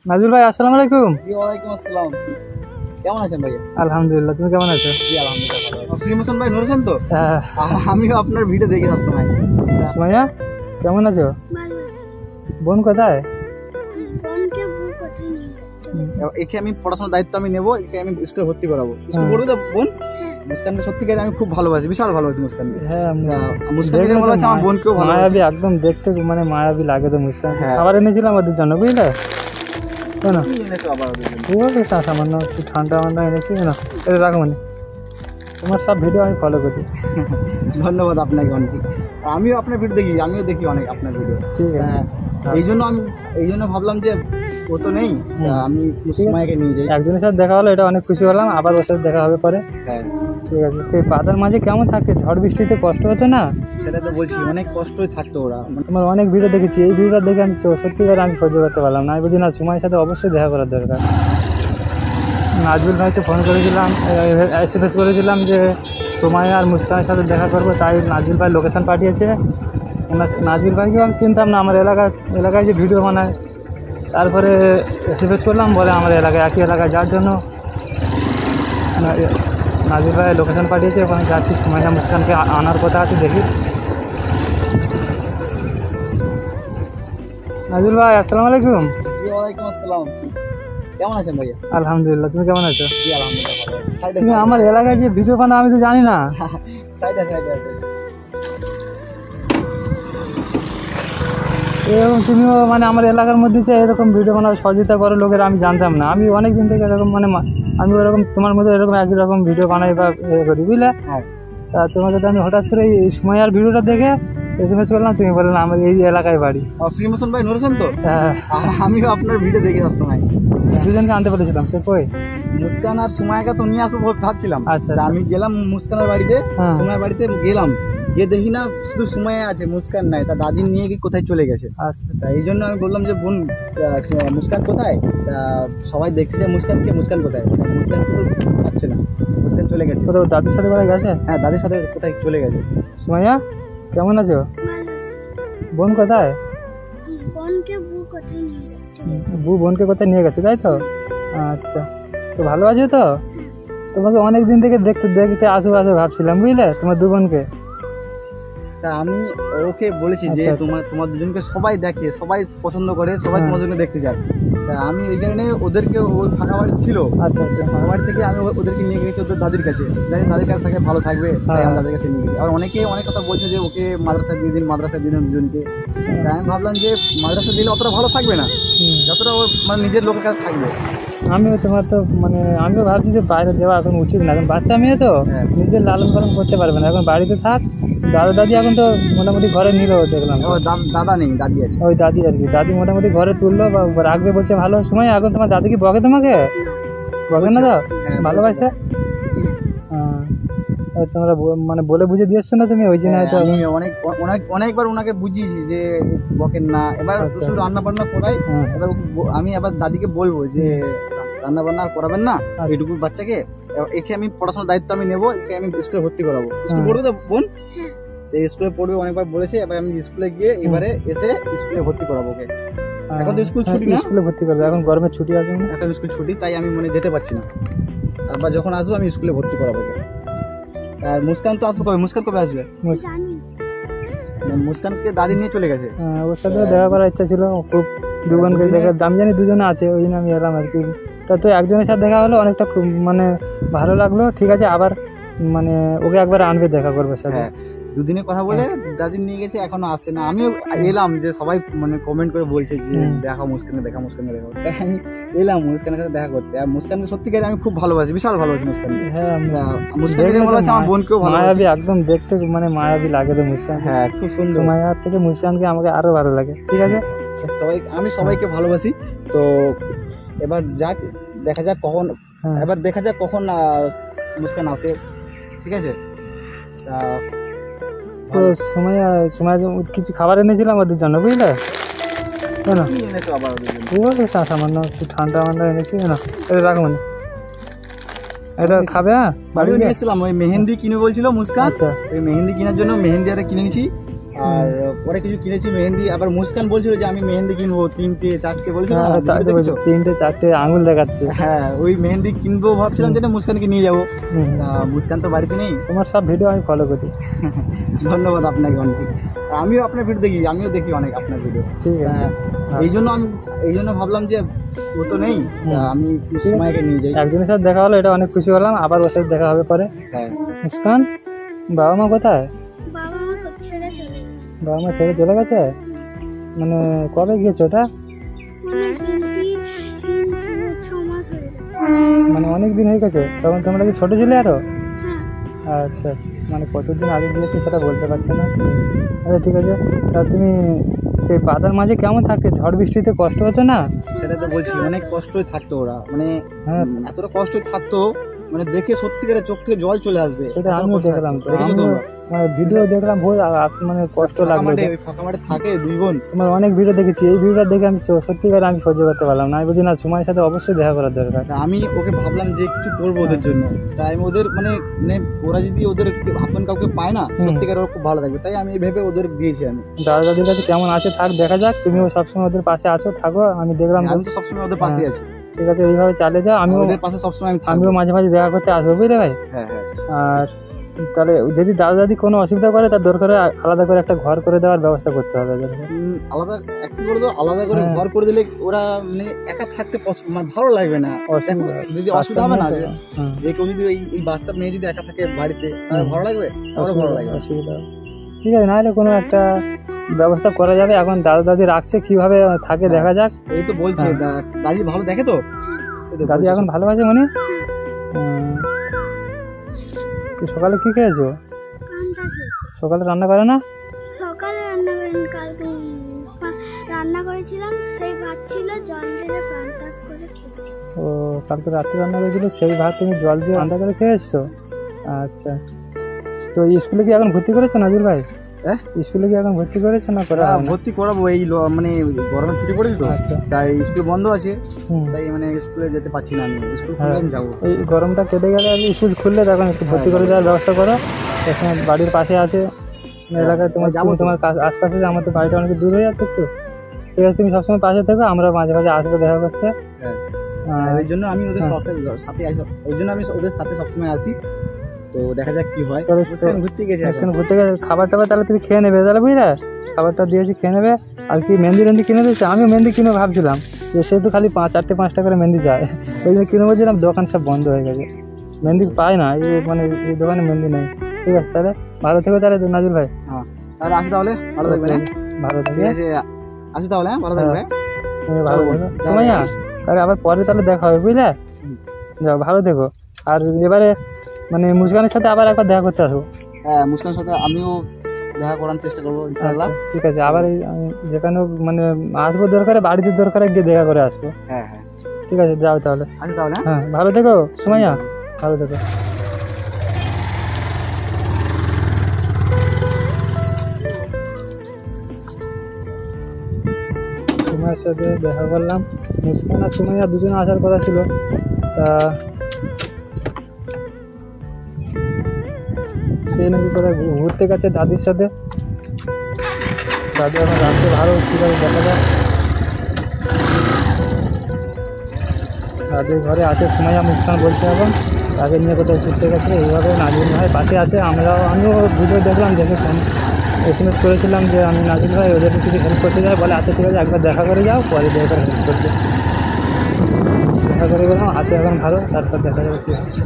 নাজুল ভাই আসসালামু আলাইকুম। জি ওয়ালাইকুম আসসালাম। কেমন আছেন ভাইয়া? আলহামদুলিল্লাহ, তুমি কেমন আছো? জি আলহামদুলিল্লাহ ভালো আছি। ফ্রিমোশন ভাই নড়েছেন তো? হ্যাঁ। আমিও আপনার ভিডিও দেখে আসতাম। সুমাইয়া কেমন আছো? বোন কোথায়? একে আমি পড়াশোনার দায়িত্ব আমি নেবো, একে আমি স্কুলে ভর্তি করাবো। স্কুল পড়বে তো বোন? মুস্কানকে সত্যিকার আমি খুব ভালোবাসি, বিশাল ভালোবাসি মুস্কানকে। হ্যাঁ, মুস্কানকে ভালোবাসি, আমার বোনকেও ভালোবাসি। মায়াবী, একদম দেখতে মানে মায়াবী লাগে তো মুস্কান। হ্যাঁ। খাবার এনেছিলাম ওদের জন্য, বুঝলে? না কি এনেছো আবার ওদের জন্য? ঠিক আছে, সামান্য একটু ঠান্ডা ঠান্ডা এনেছি না, এটা রাখো মানে। তোমার সব ভিডিও আমি ফলো করি। ধন্যবাদ আপনাকে অনেক। আমিও আপনার ভিডিও দেখি, অনেক আপনার ভিডিও। ঠিক আছে। এই জন্য ভাবলাম যে ও তো নেই, আমি সুমাইয়াকে নিয়ে যাই। একজনের সাথে দেখা হলো, এটা অনেক খুশি হলাম। আবার ওর সাথে দেখা হবে পরে। হ্যাঁ ঠিক আছে। সেই বাদার মাঝে কেমন থাকে? ঝড় বৃষ্টিতে কষ্ট হতো না? সেটা তো বলছি, অনেক কষ্টই থাকতো ওরা। তোমার অনেক ভিডিও দেখেছি, এই ভিডিওটা দেখে আমি সত্যিকার আমি সহ্য করতে পারলাম না। আমি বলছি না, সময়ের সাথে অবশ্যই দেখা করার দরকার। নাজবুল ভাইকে ফোন করেছিলাম, এসএমএস করেছিলাম যে সুমাইয়া আর মুস্কানের সাথে দেখা করবো, তাই নাজবুল ভাই লোকেশন পাঠিয়েছে। নাজবুল ভাইকেও আমি চিনতাম না, আমার এলাকায় যে ভিডিও বানায়। তারপরে এসএমএস করলাম, বলে আমার এলাকায়, একই এলাকায়, যার জন্য নাজবুল ভাই লোকেশন পাঠিয়েছে। ওখানে যাচ্ছি, সুমাইয়া মুস্কানকে আনার কথা আছে, দেখি। নাজবুল ভাই আসসালামু আলাইকুম। জি ওয়ালাইকুম আসসালাম। কেমন আছেন ভাইয়া? আলহামদুলিল্লাহ, তুমি কেমন আছো? জি আলহামদুলিল্লাহ ভালো আছি। তুমি আমার এলাকায় যে ভিডিও বানাও আমি তো জানি না। সাইডে এরকম তুমিও মানে আমার এলাকার মধ্যে যে এরকম ভিডিও বানাও, সহযোগিতা করো লোকের, আমি জানতাম না। আমি অনেক দিন থেকে এরকম মানে আমি ওরকম তোমার মধ্যে এরকম একই রকম ভিডিও বানাই বা করি, বুঝলে? হ্যাঁ। তা তোমার সাথে আমি হঠাৎ করে এই সুমাইয়ার ভিডিওটা দেখে এসএমএস করলাম, তুমি বললেন আমার এই এলাকায় বাড়ি। ফ্রিমোশন ভাই নড়েছেন তো? হ্যাঁ। আমিও আপনার ভিডিও দেখে আসতাম। দুজনকে আনতে বলেছিলাম, সে কই? মুস্কান আর সুমাইয়াকে তো নিয়ে আসবো ভাবছিলাম। আচ্ছা। তা আমি গেলাম মুস্কানের বাড়িতে, সুমাইয়ার বাড়িতে গেলাম, গিয়ে দেখি না শুধু সুমাইয়া আছে, মুস্কান নাই। তা দাদি নিয়ে গিয়ে কোথায় চলে গেছে। আচ্ছা। তা এই জন্য আমি বললাম যে বোন মুস্কান কোথায়? তা সবাই দেখছে যে মুস্কান কোথায়, মুস্কান কিন্তু পাচ্ছে না, মুস্কান চলে গেছে। কোথাও দাদুর সাথে বেড়ে গেছে? হ্যাঁ দাদির সাথে কোথায় চলে গেছে। সুমাইয়া কেমন আছো? বোন কোথায়? বোনকে কোথায় নিয়ে গেছে, তাই তো? আচ্ছা, তো ভালো আছো তো? তোমাকে অনেক দিন থেকে দেখতে আসো ভাবছিলাম, বুঝলে, তোমার দু বোনকে। তা আমি ওকে বলেছি যে তোমার দুজনকে সবাই দেখে, সবাই পছন্দ করে, সবাই তোমার জন্য দেখতে যায়। তা আমি ওই কারণে ওদেরকে, ওই ফাঁকা বাড়ি ছিল, আচ্ছা, ফাঁকা বাড়ি থেকে আমি ওদেরকে নিয়ে গেছি ওদের দাদির কাছে। দাদির কাছে থাকে ভালো থাকবে, তাই আমি দাদির কাছে নিয়ে গেছি। আর অনেকে অনেক কথা বলছে যে ওকে মাদ্রাসা দিয়ে দিন দুজনকে। তাই আমি ভাবলাম যে মাদ্রাসা দিলে অতটা ভালো থাকবে না, যতটা ওর মানে নিজের লোকের কাছে থাকবে। আমিও তোমার তো মানে আমিও ভাবছি যে বাইরে দেওয়া এখন উচিত না, এখন বাচ্চা মেয়ে তো নিজের লালন পালন করতে পারবে না, এখন বাড়িতে থাক। দাদা দাদি এখন তো মোটামুটি ঘরে নিল, দেখলাম। দাদা নেই, দাদি আছে। ওই দাদি আর কি, দাদি মোটামুটি ঘরে তুললো বা রাখবে বলছে। ভালো সময় এখন তোমার দাদি কি বকে তোমাকে? বকে না তো? ভালোবাসে? তোমরা মানে বলে বুঝে দিয়েছো না তুমি, ওই জন্য হয়তো আমি অনেকবার ওনাকে বুঝিয়েছি যে বকেন না। এবার শুধু রান্না বান্না করাই, এবার আমি আবার দাদিকে বলবো যে রান্না বান্না করাবেন না এইটুকু বাচ্চাকে, একে আমি পড়াশোনার দায়িত্ব আমি নেবো, একে আমি স্কুলে ভর্তি করাবো। স্কুল পড়বে তো বোন? এই স্কুলে পড়বে, অনেকবার বলেছে। এবার আমি স্কুলে গিয়ে এবারে এসে স্কুলে ভর্তি করাবো ওকে। এখন তো স্কুল ছুটি না, স্কুলে ভর্তি করবে, এখন গরমের ছুটি আছে, এখন স্কুল ছুটি, তাই আমি মানে যেতে পারছি না। আবার যখন আসবো আমি স্কুলে ভর্তি করাবো। আর মুস্কান তো আসবে কবে? মুস্কান কবে আসবে? মুস্কানকে দাদি নিয়ে চলে গেছে। ওর সাথে দেখা করার ইচ্ছা ছিল খুব, দু বোনকে দেখা। আমি জানি দুজনে আছে, ওই জন্য আমি এলাম আর কি। তা তো একজনের সাথে দেখা হলো, অনেকটা খুব মানে ভালো লাগলো। ঠিক আছে, আবার মানে ওকে একবার আনবে, দেখা করবে সাথে। দুদিনে কথা বলে দাদি নিয়ে গেছে, এখনো আসে না। আমিও এলাম যে সবাই মানে কমেন্ট করে বলছে যে দেখা মুস্কানকে দেখা। তাই আমি এলাম মুস্কানের সাথে দেখা করতে। আর মুস্কানকে সত্যিকার আমি খুব ভালোবাসি, বিশাল ভালোবাসি মুস্কানকে। হ্যাঁ, মুস্কানকে ভালোবাসি, আমার বোনকেও ভালোবাসি। একদম দেখতে মানে মায়াবী লাগে তো মুস্কান। হ্যাঁ, খুব সুন্দর। মায়ার থেকে মুস্কানকে আমাকে আরো ভালো লাগে। ঠিক আছে, আমি সবাইকে ভালোবাসি। তো এবার দেখা যাক কখন মুস্কান আসে। ঠিক আছে, তো সময় কিছু খাবার এনেছিলাম ওদের জন্য, বুঝলে? সামান্য একটু ঠান্ডা এনেছি না, এটা রাখো মানে, এটা খাবে। হ্যাঁ, বাড়ি নিয়ে এসেছিলাম, ওই মেহেন্দি কিনে বলছিল মুস্কান। ওই মেহেন্দি কেনার জন্য মেহেন্দি একটা কিনে নিয়েছি। আর পরে কিছু কিনেছি মেহেন্দি। আবার মুস্কান বলছিল যে আমি মেহেন্দি কিনবো 3টে 4টে বলছিল না, দেখেছো? 3টে 4টে আঙুল দেখাচ্ছে। হ্যাঁ, ওই মেহেন্দি কিনবো ভাবছিলাম যেটা মুস্কানকে নিয়ে যাবো। মুস্কান তো বাড়িতে নেই। তোমার সব ভিডিও আমি ফলো করি। ধন্যবাদ আপনাকে অনেক। আমিও আপনার ভিডিও দেখি, আমিও দেখি অনেক আপনার ভিডিও। ঠিক আছে, এই জন্য ভাবলাম যে ও তো নেই, আমি সময়কে নিয়ে যাই। একজনের সাথে দেখা হলো, এটা অনেক খুশি হলাম। আবার ওর সাথে দেখা হবে পরে। হ্যাঁ। মুস্কান, বাবা মা কোথায়? বাবা মা ছেড়ে চলে গেছে? মানে কবে গিয়েছো ওটা? মানে অনেক দিন হয়ে গেছে। তখন তোমরা কি ছোটো ছিলে আরো? আচ্ছা, মানে কতদিন আগে গিয়েছি সেটা বলতে পারছো না। আচ্ছা ঠিক আছে, তা তুমি এই বাদার মাঝে কেমন থাকতে? ঝড় বৃষ্টিতে কষ্ট হচ্ছে না? সেটা তো বলছি, অনেক কষ্টই থাকতো ওরা, মানে হ্যাঁ, এতটা কষ্টই থাকতো, মানে দেখে সত্যিকারের চোখ থেকে জল চলে আসবে। সেটা আমিও দেখলাম তো, ভিডিও দেখলাম, মানে কষ্ট লাগলো। ফাঁকা মাঠে থাকে 2 বোন। তোমার অনেক ভিডিও দেখেছি, এই ভিডিওটা দেখে আমি সত্যিকার আমি সহ্য করতে পারলাম না। আমি বলছি না, সময়ের সাথে অবশ্যই দেখা করার দরকার। আমি ওকে ভাবলাম যে কিছু করবো ওদের জন্য, তাই আমি ওদের মানে ওরা যদি ওদের আপন কাউকে পায় না, সত্যিকার ওরা খুব ভালো থাকবে, তাই আমি ভেবে ওদের দিয়েছি। আমি দাদা দাদির কাছে কেমন আছে থাক, দেখা যাক। তুমিও সবসময় ওদের পাশে আছো, থাকো। আমি দেখলাম, আমি তো সবসময় ওদের পাশে আছি। ঠিক আছে, এইভাবে চালিয়ে যাও। আমিও ওদের পাশে সবসময় আমিও মাঝে মাঝে দেখা করতে আসবো, বুঝলে ভাই? হ্যাঁ হ্যাঁ। আর তাহলে যদি দাদা দাদি কোনো অসুবিধা করে, তার দরকার আলাদা করে একটা ঘর করে দেওয়ার ব্যবস্থা করতে হবে। আলাদা একটু করে দাও, আলাদা করে ঘর করে দিলে ওরা মানে একা থাকতে মানে ভালো লাগবে না। যদি অসুবিধা হবে না, যে কেউ যদি এই বাচ্চা মেয়ে যদি একা থাকে বাড়িতে, তাহলে ভালো লাগবে, ভালো লাগবে। অসুবিধা, ঠিক আছে, নাহলে কোনো একটা ব্যবস্থা করা যাবে। এখন দাদা দাদি রাখছে, কিভাবে থাকে দেখা যাক। এই তো বলছে দাদি ভালো দেখে তো, দাদি এখন ভালো আছে মনে। সকালে কি খেয়েছো? সকালে রান্না করে না? সকালে রান্না করিনি, কালকে রান্না করেছিলাম, সেই ভাত ছিল, জল দিয়ে পান্তা করে খেয়েছি। ও, কালকে রাত্রে রান্না করেছিল, সেই ভাত তুমি জল দিয়ে পান্তা করে খেয়ে এসছো? আচ্ছা, তো স্কুলে কি এখন ভর্তি করেছো নাজির ভাই? হ্যাঁ, স্কুলে কি এখন ভর্তি করেছো না? ভর্তি করাবো, এই মানে গরমের ছুটি পড়েছে তো, তাই স্কুল বন্ধ আছে, তাই মানে স্কুলে যেতে পারছি না। আমি স্কুল খুললে আমি যাবো। এই গরমটা কেটে গেলে স্কুল খুললে তখন একটু ভর্তি করে দেওয়ার ব্যবস্থা করো। এখানে বাড়ির পাশে আছে এলাকায়, তোমার আশপাশে। আমার তো বাড়িটা অনেক দূর হয়ে যাচ্ছে একটু। ঠিক আছে, তুমি সবসময় পাশে থেকো, আমরা মাঝে মাঝে আসবো দেখা করতে। ওই জন্য আমি ওদের সাথে আসি, ওই জন্য আমি ওদের সাথে সবসময় আসি। তো দেখা যাক কি হয়। ঘুরতে গেছে, খাবার টাবার তাহলে তুমি খেয়ে নেবে তাহলে, বুঝলে? খাবারটা দিয়েছি, খেয়ে নেবে। আর কি মেহেন্দি কিনে দিয়েছে? আমিও মেহেন্দি কিনে ভাবছিলাম যে সেহেতু খালি 4টে 5টা করে মেহেন্দি যায়, ওই জন্য কিনে বলছিলাম। দোকান সব বন্ধ হয়ে গেছে, মেহেন্দি পাই না, মানে এই দোকানে মেহেন্দি নেই। ঠিক আছে, তাহলে ভালো থেকো তাহলে নাজির ভাই। হ্যাঁ, তাহলে আসি, তাহলে ভালো থাকবে। ভালো থাকবে, আসি তাহলে। ভালো থাকবে, তুমি ভালো থেকো সুমাইয়া। তাহলে আবার পরে তাহলে দেখা হবে, বুঝলে? যাও, ভালো থেকো। আর এবারে মানে মুস্কানের সাথে আবার একবার দেখা করতে আসবো। হ্যাঁ, মুস্কানের সাথে আমিও দেখা করার চেষ্টা করবো ইনশাআল্লাহ। ঠিক আছে, আবার যেখানে মানে আসবো দরকারে, বাড়িতে দরকারে গিয়ে দেখা করে আসবো। হ্যাঁ হ্যাঁ, ঠিক আছে, যাও তাহলে। আসি তাহলে। হ্যাঁ, ভালো থেকো সুমাইয়া, ভালো থেকো। সুমাইয়ের সাথে দেখা করলাম। মুস্কান আর সুমাইয়া দুজনে আসার কথা ছিল, তা সে নাকি কোথায় ঘুরতে গেছে দাদির সাথে। দাদি এখন রাখতে ভালো, ঠিক আছে, দেখা যাক। দাদির ঘরে আছে সুমাইয়া, মুস্কান বলছে এখন তাকে নিয়ে কোথায় ঘুরতে গেছে। এইভাবে নাজির ভাই পাশে আছে। আমিও ভিডিও দেখলাম, দেখে SMS করেছিলাম যে আমি নাজির ভাই ওদের কিছু হেল্প করতে যাই, বলে আচ্ছা ঠিক আছে, একবার দেখা করে যাও, পরে দেখা হেল্প করতে। দেখা করে গেলাম, আছে এখন ভালো, তারপর দেখা যাবে কী হচ্ছে।